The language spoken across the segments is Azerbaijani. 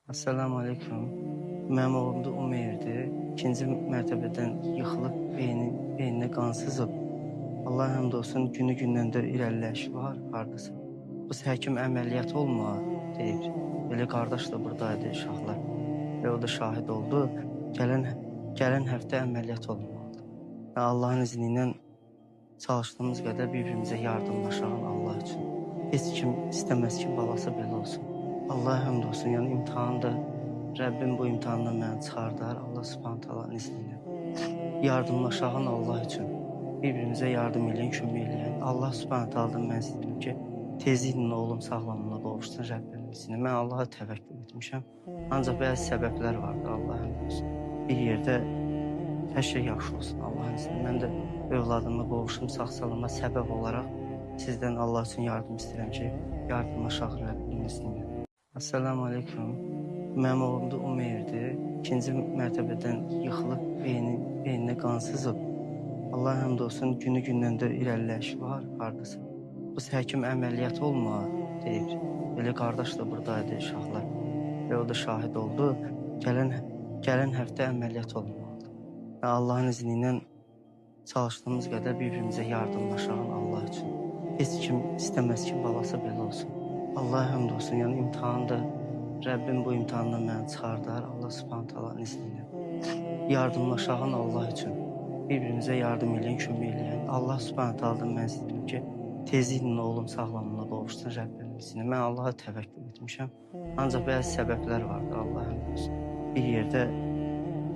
Assalamu alaikum. Mənim oğlum da Umeyrdir. İkinci mərtəbədən yıxılıb, beyninə qan sızıb. Allah həmd olsun, günü-gündən də irəliləyiş var hardasa. Biz həkim əməliyyat olmağa deyir. Belə qardaş da buradaydı, uşaqlar. Və o da şahid oldu. Gələn həftə əməliyyat olmalıdır. Və Allahın izni ilə çalışdığımız qədər bir-birimizə yardımlaşaq Allah üçün. Heç kim istəməz ki, balası belə olsun. Allah həmd olsun, yəni imtahanı da Rəbbim bu imtahandan məni çıxardar, Allah Subhanahu taalanın izni ilə. Yardımlaşağın Allah üçün. Bir-birimizə yardım eləyin, kömək eləyin. Allah Subhanahu taaladan mən istəyirəm ki, tezliklə oğlum sağlamlığına qovuşsun Rəbbimin izni. Mən Allaha təvəkkül etmişəm. Ancaq bəzi səbəblər vardır, Allah həmd olsun. Bir yerdə hər şey yaxşı olsun Allahın izni. Mən də övladıma qovuşum, sağ-salama səbəb olaraq sizdən Allah üçün yardım istəyirəm ki, yardımlaşaq Rəbbimin izni ilə. Assalamu alaikum. Mənim oğlum da Umeyrdir. İkinci mərtəbədən yıxılıb, beyninə qan sızıb. Allah həmd olsun, günü-gündən də irəliləyiş var hardasa. Biz həkim əməliyyat olmağa deyir. Belə qardaş da buradaydı, uşaqlar. Və o da şahid oldu. Gələn həftə əməliyyat olmalıdır. Və Allahın izni ilə çalışdığımız qədər bir-birimizə yardımlaşaq Allah üçün. Heç kim istəməz ki, balası belə olsun. Allah həmd olsun, yəni imtahanı da Rəbbim bu imtahandan məni çıxardar, Allah Subhanahu taalanın izni ilə. Yardımlaşağın Allah üçün. Bir-birimizə yardım eləyin, kömək eləyin. Allah Subhanahu taaladan mən istəyirəm ki, tezliklə oğlum sağlamlığına qovuşsun Rəbbimin izni ilə. Mən Allaha təvəkkül etmişəm. Ancaq bəzi səbəblər vardır, Allah həmd olsun. Bir yerdə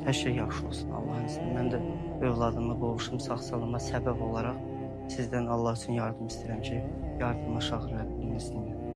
hər şey yaxşı olsun Allahın izni. Mən də övladıma qovuşum, sağ-salama səbəb olaraq sizdən Allah üçün yardım istəyirəm ki, yardımlaşaq Rəbbimin izni ilə.